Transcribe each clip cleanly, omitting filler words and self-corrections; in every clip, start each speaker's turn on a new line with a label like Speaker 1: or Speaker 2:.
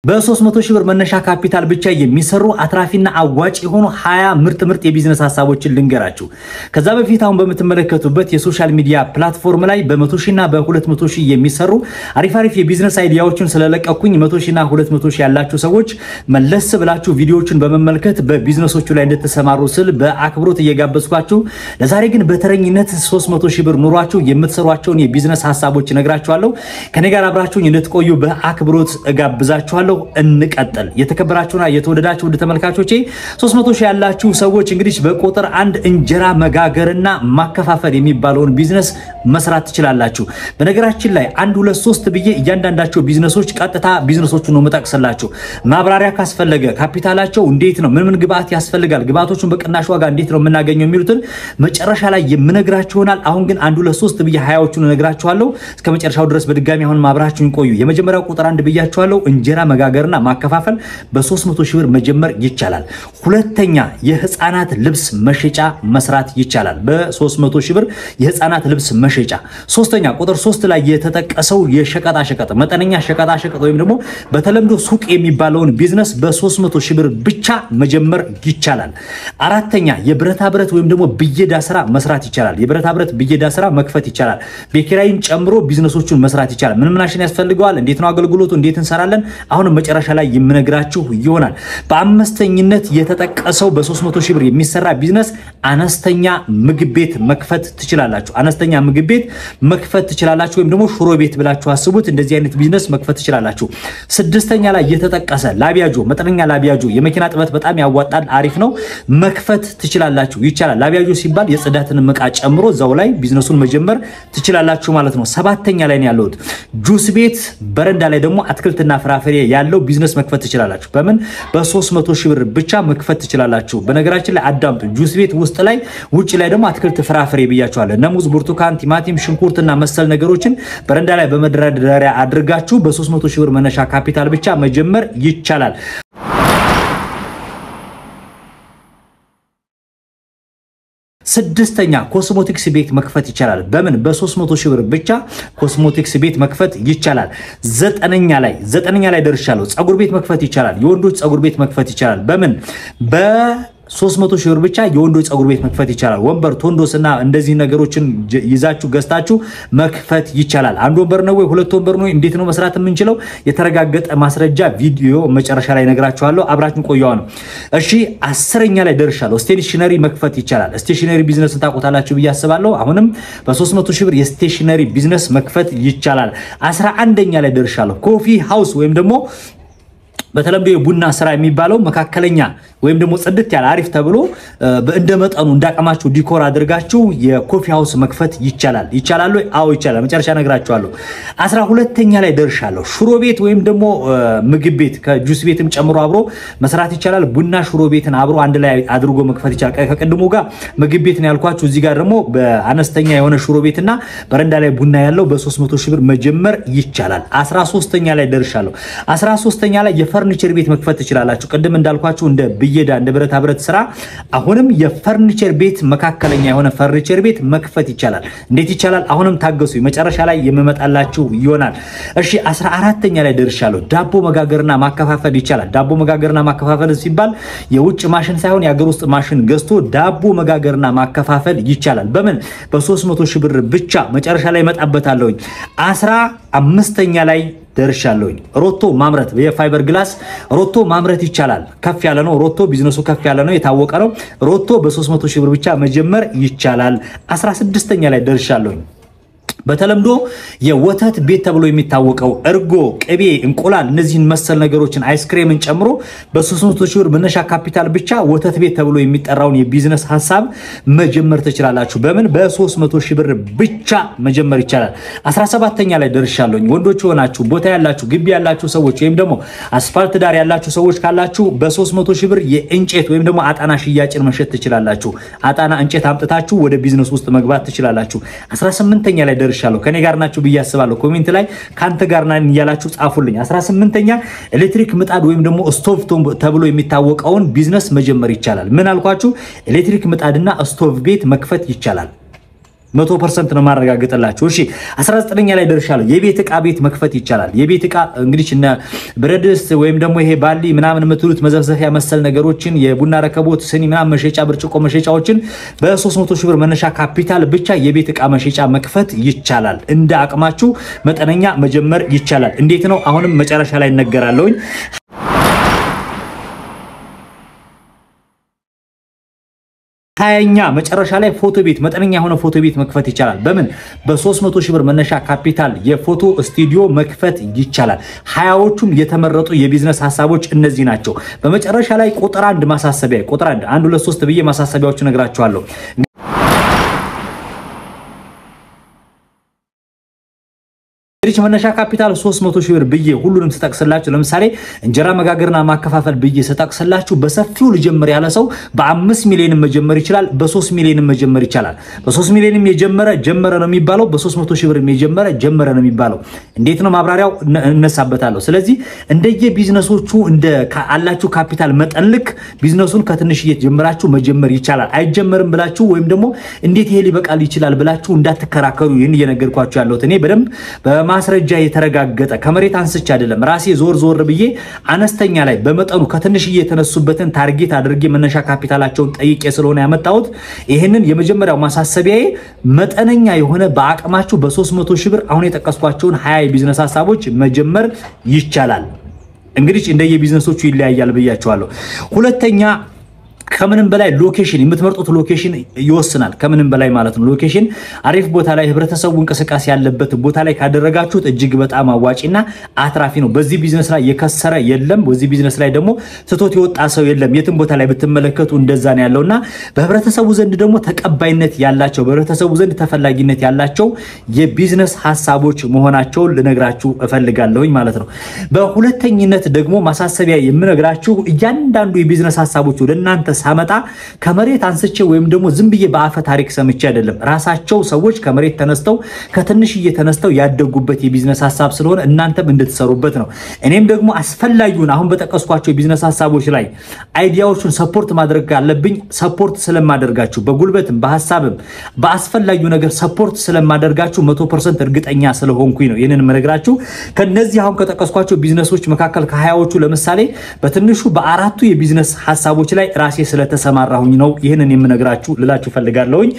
Speaker 1: በ300 ሺህ ብር መነሻ ካፒታል ብቻ የሚሰሩ አትራፊና አዋጭ የሆኑ 20 ምርጥ የቢዝነስ ሐሳቦችን ልንገራችሁ። ከዛ በፊት አሁን በመተመለከቱበት የሶሻል ሚዲያ ፕላትፎርም ላይ በ100 ሺና በ200 ሺህ የሚሰሩ አሪፍ የቢዝነስ አይዲያዎችን ስለለቀኩኝ 100 ሺና 200 ሺህ ያላችሁ ሰዎች መለስ ብላችሁ ቪዲዮዎችን በመመልከት በቢዝነሶቹ ላይ እንድትሰማሩ ስል በአክብሮት እየጋበዝኳችሁ፣ ለዛሬ ግን በተረኝነት 300 ሺህ ብር ኑሯችሁ የምትሰሯቸውን የቢዝነስ ሐሳቦች ነግራችኋለሁ። ከኔ ጋር አብራችሁኝ እንድትቆዩ በአክብሮት እጋብዛችኋለሁ። እንቀጥል። የተከበራችሁና የተወደዳችሁ ውድ ተመልካቾቼ 300 ሺህ ያላችሁ ሰዎች እንግዲህ በቁጥር 1 እንጀራ መጋገርና ማከፋፈል የሚባለውን ቢዝነስ መስራት ትችላላችሁ። በነገራችን ላይ 1 2 3 ብዬ እያንዳንዳቸው ቢዝነሶች ቀጥታ ቢዝነሶቹን ነው መጣቅሰላችሁ። ማብራሪያ ካስፈለገ ካፒታላቸው እንዴት ነው ምን ግብአት ያስፈልጋል፣ ግብአቶቹን በቅናሽ ዋጋ እንዴት ነው የምናገኘው የሚሉትን መጨረሻ ላይ የምነግራችሁ ይሆናል። አሁን ግን 1 2 3 ብዬ 20ዎቹን እነግራችኋለሁ። እስከ መጨረሻው ድረስ በድጋሚ አሁን ማብራችሁን ቆዩ። የመጀመሪያው ቁጥር 1 ብያችኋለሁ፣ እንጀራ መጋገርና ማከፋፈል በ300 ሺህ ብር መጀመር ይቻላል። ሁለተኛ የህፃናት ልብስ መሸጫ መስራት ይቻላል በ300 ሺህ ብር የህፃናት ልብስ መሸጫ። ሶስተኛ ቁጥር 3 ላይ የተጠቀሰው የሸቀጣ ሸቀጥ መጠነኛ ሸቀጣ ሸቀጥ ወይም ደግሞ በተለምዶ ሱቅ የሚባለውን ቢዝነስ በ300 ሺህ ብር ብቻ መጀመር ይቻላል። አራተኛ የብረታ ብረት ወይም ደግሞ ብየዳ ስራ መስራት ይቻላል። የብረታ ብረት ብየዳ ስራ መክፈት ይቻላል። በኪራይን ጨምሮ ቢዝነሶቹን መስራት ይቻላል። ምን ማሽን ያስፈልገዋል፣ እንዴት ነው አገልግሎቱ፣ እንዴት እንሰራለን፣ አሁን መጨረሻ ላይ የምነግራችሁ ይሆናል። በአምስተኝነት የተጠቀሰው በ300 ሺህ ብር የሚሰራ ቢዝነስ አነስተኛ ምግብ ቤት መክፈት ትችላላችሁ። አነስተኛ ምግብ ቤት መክፈት ትችላላችሁ ወይም ደግሞ ሽሮ ቤት ብላችሁ አስቡት። እንደዚህ አይነት ቢዝነስ መክፈት ትችላላችሁ። ስድስተኛ ላይ የተጠቀሰ ላቢያጆ መጠነኛ ላቢያጆ የመኪና ጥበት በጣም ያዋጣል፣ አሪፍ ነው፣ መክፈት ትችላላችሁ። ይቻላል። ላቢያጆ ሲባል የጽዳትን መቃ ጨምሮ ዛው ላይ ቢዝነሱን መጀመር ትችላላችሁ ማለት ነው። ሰባተኛ ላይ ነው ያለሁት ጁስ ቤት በረንዳ ላይ ደግሞ አትክልትና ፍራፍሬ ያለው ቢዝነስ መክፈት ትችላላችሁ። በምን በ300 ሺህ ብር ብቻ መክፈት ትችላላችሁ። በነገራችን ላይ አዳምጡ። ጁስ ቤት ውስጥ ላይ ውጪ ላይ ደግሞ አትክልት ፍራፍሬ ብያችኋለሁ። ሙዝ፣ ብርቱካን፣ ቲማቲም፣ ሽንኩርትና መሰል ነገሮችን በረንዳ ላይ በመደራደሪያ አድርጋችሁ በ300 ሺህ ብር መነሻ ካፒታል ብቻ መጀመር ይቻላል። ስድስተኛ ኮስሞቲክስ ቤት መክፈት ይቻላል። በምን በ300 ሺህ ብር ብቻ ኮስሞቲክስ ቤት መክፈት ይቻላል። ዘጠነኛ ላይ ደርሻለሁ። ጸጉር ቤት መክፈት ይቻላል። የወንዶች ጸጉር ቤት መክፈት ይቻላል። በምን በ300 ሺህ ብር ብቻ የወንዶች ጸጉር ቤት መክፈት ይቻላል። ወንበር ቶንዶስና እንደዚህ ነገሮችን ይዛችሁ ገዝታችሁ መክፈት ይቻላል። አንድ ወንበር ነው ወይ ሁለት ወንበር ነው እንዴት ነው መስራት የምንችለው የተረጋገጠ ማስረጃ ቪዲዮ መጨረሻ ላይ ነግራችኋለሁ። አብራችሁን ቆያው ነው። እሺ 10ኛ ላይ ደርሻለሁ። ስቴሽነሪ መክፈት ይቻላል። ስቴሽነሪ ቢዝነስ ታውቁታላችሁ ብዬ አስባለሁ። አሁንም በ300 ሺህ ብር የስቴሽነሪ ቢዝነስ መክፈት ይቻላል። 11ኛ ላይ ደርሻለሁ። ኮፊ ሃውስ ወይም ደግሞ በተለምዶ የቡና ስራ የሚባለው መካከለኛ ወይም ደግሞ ጽድት ያለ አሪፍ ተብሎ እንደመጠኑ እንዳቀማችሁ ዲኮር አድርጋችሁ የኮፊ ሃውስ መክፈት ይቻላል። ይቻላል ወይ? አዎ ይቻላል። መጨረሻ ነግራችኋለሁ። 12ኛ ላይ ደርሻለሁ። ሽሮ ቤት ወይም ደግሞ ምግብ ቤት ከጁስ ቤትም ጨምሮ አብሮ መስራት ይቻላል። ቡና ሽሮ ቤትን አብሮ አንድ ላይ አድርጎ መክፈት ይቻላል። ከቀድሞ ጋር ምግብ ቤት ነው ያልኳችሁ። እዚህ ጋር ደግሞ በአነስተኛ የሆነ ሽሮ ቤትና በረንዳ ላይ ቡና ያለው በ300 ሺህ ብር መጀመር ይቻላል። 13ኛ ላይ ደርሻለሁ። 13ኛ ላይ የፈርኒቸር ቤት መክፈት ትችላላችሁ። ቀደም እንዳልኳችሁ እንደ ብየዳ እንደ ብረታ ብረት ስራ አሁንም የፈርኒቸር ቤት መካከለኛ የሆነ ፈርኒቸር ቤት መክፈት ይቻላል። እንዴት ይቻላል? አሁንም ታገሱ፣ መጨረሻ ላይ የምመጣላችሁ ይሆናል። እሺ 14ኛ ላይ ደርሻለሁ። ዳቦ መጋገርና ማከፋፈል ይቻላል። ዳቦ መጋገርና ማከፋፈል ሲባል የውጭ ማሽን ሳይሆን የሀገር ውስጥ ማሽን ገዝቶ ዳቦ መጋገርና ማከፋፈል ይቻላል። በምን በ300 ሺህ ብር ብቻ መጨረሻ ላይ መጣበታለሁ። 15ኛ ላይ ደርሻለሁ። ሮቶ ማምረት የፋይበር ግላስ ሮቶ ማምረት ይቻላል። ከፍ ያለ ነው ሮቶ ቢዝነሱ ከፍ ያለ ነው፣ የታወቀ ነው። ሮቶ በ300 ሺህ ብር ብቻ መጀመር ይቻላል። 16ኛ ላይ ደርሻለሁ። በተለምዶ የወተት ቤት ተብሎ የሚታወቀው እርጎ፣ ቅቤ፣ እንቁላል እነዚህን መሰል ነገሮችን አይስክሬምን ጨምሮ በ300 ሺህ ብር መነሻ ካፒታል ብቻ ወተት ቤት ተብሎ የሚጠራውን የቢዝነስ ሐሳብ መጀመር ትችላላችሁ። በምን በ300 ሺህ ብር ብቻ መጀመር ይቻላል። 17ኛ ላይ ደርሻለሁ። ወንዶች ሆናችሁ ቦታ ያላችሁ ግቢ ያላችሁ ሰዎች ወይም ደግሞ አስፋልት ዳር ያላችሁ ሰዎች ካላችሁ በ300 ሺህ ብር የእንጨት ወይም ደግሞ አጣና ሽያጭን መሸጥ ትችላላችሁ። አጣና እንጨት አምጥታችሁ ወደ ቢዝነስ ውስጥ መግባት ትችላላችሁ። 18ኛ ላይ ደርሻለሁ። ከኔ ጋር ናችሁ ብዬ አስባለሁ። ኮሜንት ላይ ካንተ ጋር ነን እያላችሁ ጻፉልኝ። 18ኛ ኤሌክትሪክ ምጣድ ወይም ደግሞ ስቶቭ ተብሎ የሚታወቀውን ቢዝነስ መጀመር ይቻላል። ምን አልኳችሁ? ኤሌክትሪክ ምጣድና ስቶቭ ቤት መክፈት ይቻላል። 100% ነው ማረጋግጥላችሁ። እሺ 19ኛ ላይ ደርሻለሁ። የቤት ዕቃ ቤት መክፈት ይቻላል። የቤት ዕቃ እንግዲህ እነ ብረት ድስት ወይም ደግሞ ይሄ ባሊ ምናምን የምትሉት መዘፍዘፊያ መሰል ነገሮችን የቡና ረከቦት፣ ስኒ ምናምን መሸጫ፣ ብርጭቆ መሸጫዎችን በ300 ሺህ ብር መነሻ ካፒታል ብቻ የቤት ዕቃ መሸጫ መክፈት ይቻላል። እንደ አቅማችሁ መጠነኛ መጀመር ይቻላል። እንዴት ነው? አሁንም መጨረሻ ላይ እነግራለሁኝ። 20ኛ መጨረሻ ላይ ፎቶ ቤት መጠነኛ የሆነ ፎቶ ቤት መክፈት ይቻላል። በምን? በ300 ሺህ ብር መነሻ ካፒታል የፎቶ ስቱዲዮ መክፈት ይቻላል። 20ዎቹም የተመረጡ የቢዝነስ ሐሳቦች እነዚህ ናቸው። በመጨረሻ ላይ ቁጥር 1 ማሳሰቢያ፣ ቁጥር 1 1 2 3 ብዬ ማሳሰቢያዎቹ ነግራችኋለሁ። እንግዲህ መነሻ ካፒታል 300 ሺህ ብር ብዬ ሁሉንም ተጠቅስላችሁ ለምሳሌ እንጀራ መጋገርና ማከፋፈል ብዬ ተጠቅስላችሁ በሰፊው ልጀምር ያለ ሰው በ5 ሚሊዮን መጀመር ይችላል። በ3 ሚሊዮን መጀመር ይችላል። በ3 ሚሊዮን ጀመረ ነው የሚባለው። በ300 ሺህ ብር ጀመረ ነው የሚባለው። እንዴት ነው? ማብራሪያው እነሳበታለሁ። ስለዚህ እንደየ ቢዝነሶቹ እንደ አላችሁ ካፒታል መጠን ልክ ቢዝነሱን ከትንሽ ጀምራችሁ መጀመር ይቻላል። አይጀመርም ብላችሁ ወይም ደግሞ እንዴት ይሄ ሊበቃል ይችላል ብላችሁ እንዳትከራከሩ። ይሄን እየነገርኳችሁ ያለሁት እኔ በደንብ ማስረጃ የተረጋገጠ ከመሬት አንስቼ አይደለም። ራሴ ዞር ብዬ አነስተኛ ላይ በመጠኑ ከትንሽዬ የተነሱበትን ታርጌት አድርጌ መነሻ ካፒታላቸውን ጠይቄ ስለሆነ ያመጣሁት ይሄንን የመጀመሪያው ማሳሰቢያዬ መጠነኛ የሆነ በአቅማችሁ በ300 ሺህ ብር አሁን የጠቀስኳቸውን 20 የቢዝነስ ሐሳቦች መጀመር ይቻላል። እንግዲህ እንደየቢዝነሶቹ ይለያያል ብያቸዋለሁ። ሁለተኛ ከምንም በላይ ሎኬሽን የምትመርጡት ሎኬሽን ይወስናል። ከምንም በላይ ማለት ነው። ሎኬሽን አሪፍ ቦታ ላይ ህብረተሰቡ እንቅስቃሴ ያለበት ቦታ ላይ ካደረጋችሁት እጅግ በጣም አዋጪና አትራፊ ነው። በዚህ ቢዝነስ ላይ የከሰረ የለም። በዚህ ቢዝነስ ላይ ደግሞ ትቶት የወጣ ሰው የለም። የትም ቦታ ላይ ብትመለከቱ እንደዛ ነው ያለውና በህብረተሰቡ ዘንድ ደግሞ ተቀባይነት ያላቸው በህብረተሰቡ ዘንድ ተፈላጊነት ያላቸው የቢዝነስ ሐሳቦች መሆናቸውን ልነግራችሁ እፈልጋለሁኝ ማለት ነው። በሁለተኝነት ደግሞ ማሳሰቢያ የምነግራችሁ እያንዳንዱ የቢዝነስ ሐሳቦች ወደናንተ ሳመጣ ከመሬት አንስቼ ወይም ደግሞ ዝም ብዬ በአፈ ታሪክ ሰምቼ አይደለም። ራሳቸው ሰዎች ከመሬት ተነስተው ከትንሽዬ ተነስተው ያደጉበት የቢዝነስ ሐሳብ ስለሆነ እናንተም እንድትሰሩበት ነው። እኔም ደግሞ አስፈላጊውን አሁን በተቀስኳቸው የቢዝነስ ሐሳቦች ላይ አይዲያዎቹን ሰፖርት ማድረግ አለብኝ። ሰፖርት ስለማደርጋችሁ በጉልበትም በሐሳብም በአስፈላጊው ነገር ሰፖርት ስለማደርጋችሁ 100% እርግጠኛ ስለሆንኩኝ ነው ይሄንን መነግራችሁ። ከነዚህ አሁን ከተቀስኳቸው ቢዝነሶች መካከል ከ20ዎቹ ለምሳሌ በትንሹ በአራቱ የቢዝነስ ሐሳቦች ላይ ራሴ ስለተሰማራሁኝ ነው ይሄንን የምነግራችሁ ልላችሁ ፈልጋለሁኝ።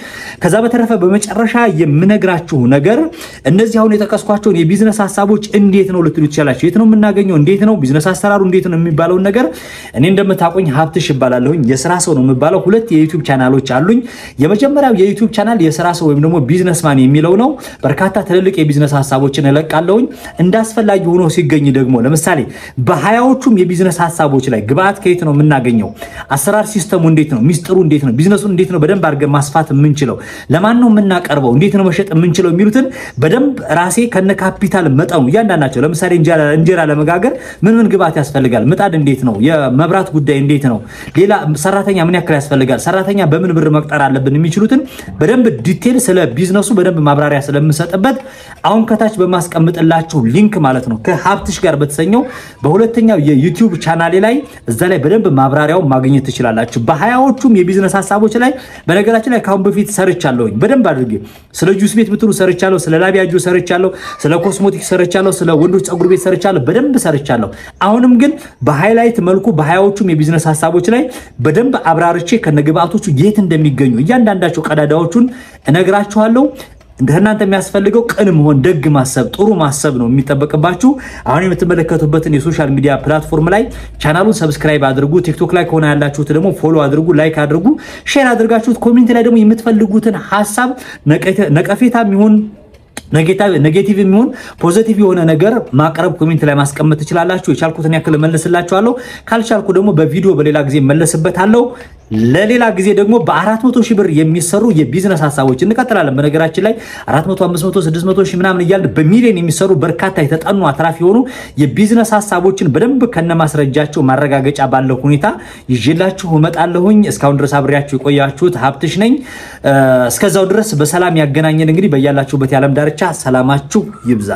Speaker 1: ከዛ በተረፈ በመጨረሻ የምነግራችሁ ነገር እነዚህ አሁን የተቀስኳቸውን የቢዝነስ ሐሳቦች እንዴት ነው ልትሉ ትችላላችሁ። የት ነው የምናገኘው? እንዴት ነው ቢዝነስ አሰራሩ? እንዴት ነው የሚባለው ነገር እኔ እንደምታውቁኝ ሀብትሽ ይባላለሁኝ። የሥራ ሰው ነው የምባለው። 2 የዩቲዩብ ቻናሎች አሉኝ። የመጀመሪያው የዩቲዩብ ቻናል የሥራ ሰው ወይም ደግሞ ቢዝነስማን የሚለው ነው። በርካታ ትልልቅ የቢዝነስ ሐሳቦችን እለቃለሁኝ። እንዳስፈላጊ ሆኖ ሲገኝ ደግሞ ለምሳሌ በ20ዎቹም የቢዝነስ ሐሳቦች ላይ ግብአት ከየት ነው የምናገኘው? አሰራር ሲስተሙ እንዴት ነው? ሚስጥሩ እንዴት ነው? ቢዝነሱን እንዴት ነው በደንብ አድርገን ማስፋት የምንችለው? ለማን ነው የምናቀርበው? እንዴት ነው መሸጥ የምንችለው? የሚሉትን በደንብ ራሴ ከነ ካፒታል መጠኑ እያንዳንዳቸው ለምሳሌ እንጀራ ለመጋገር ምን ግብአት ያስፈልጋል? ምጣድ እንዴት ነው? የመብራት ጉዳይ እንዴት ነው? ሌላ ሰራተኛ ምን ያክል ያስፈልጋል? ሰራተኛ በምን ብር መቅጠር አለብን? የሚችሉትን በደንብ ዲቴል ስለ ቢዝነሱ በደንብ ማብራሪያ ስለምሰጥበት አሁን ከታች በማስቀምጥላችሁ ሊንክ ማለት ነው ከሀብትሽ ጋር በተሰኘው በሁለተኛው የዩቲዩብ ቻናሌ ላይ እዛ ላይ በደንብ ማብራሪያው ማግኘት ትችላላችሁ። በ20ዎቹም የቢዝነስ ሐሳቦች ላይ በነገራችን ላይ ካሁን በፊት ሰርቻለሁኝ በደንብ አድርጌ ስለ ጁስ ቤት ብትሉ ሰርቻለሁ፣ ስለ ላቢያጆ ሰርቻለሁ፣ ስለ ኮስሞቲክስ ሰርቻለሁ፣ ስለ ወንዶች ጸጉር ቤት ሰርቻለሁ፣ በደንብ ሰርቻለሁ። አሁንም ግን በሃይላይት መልኩ በ20ዎቹም የቢዝነስ ሐሳቦች ላይ በደንብ አብራርቼ ከነግብአቶቹ የት እንደሚገኙ እያንዳንዳቸው ቀዳዳዎቹን እነግራችኋለሁ። እንደናንተ የሚያስፈልገው ቅን መሆን፣ ደግ ማሰብ፣ ጥሩ ማሰብ ነው የሚጠበቅባችሁ። አሁን የምትመለከቱበትን የሶሻል ሚዲያ ፕላትፎርም ላይ ቻናሉን ሰብስክራይብ አድርጉ። ቲክቶክ ላይ ከሆነ ያላችሁት ደግሞ ፎሎ አድርጉ፣ ላይክ አድርጉ፣ ሼር አድርጋችሁት ኮሜንት ላይ ደግሞ የምትፈልጉትን ሐሳብ ነቀፌታም ይሁን ኔጌቲቭ የሚሆን ፖዚቲቭ የሆነ ነገር ማቅረብ ኮሜንት ላይ ማስቀመጥ ትችላላችሁ። የቻልኩትን ያክል መልስላችኋለሁ። ካልቻልኩ ደግሞ በቪዲዮ በሌላ ጊዜ መለስበታለሁ። ለሌላ ጊዜ ደግሞ በ400 ሺህ ብር የሚሰሩ የቢዝነስ ሐሳቦች እንቀጥላለን። በነገራችን ላይ 400 500 600 ሺህ ምናምን እያልን በሚሊዮን የሚሰሩ በርካታ የተጠኑ አትራፊ የሆኑ የቢዝነስ ሐሳቦችን በደንብ ከነማስረጃቸው ማረጋገጫ ባለው ሁኔታ ይዤላችሁ እመጣለሁኝ። እስካሁን ድረስ አብሬያችሁ የቆያችሁት ሀብትሽ ነኝ። እስከዛው ድረስ በሰላም ያገናኘን። እንግዲህ በያላችሁበት የዓለም ዳርቻ ሰላማችሁ ይብዛ።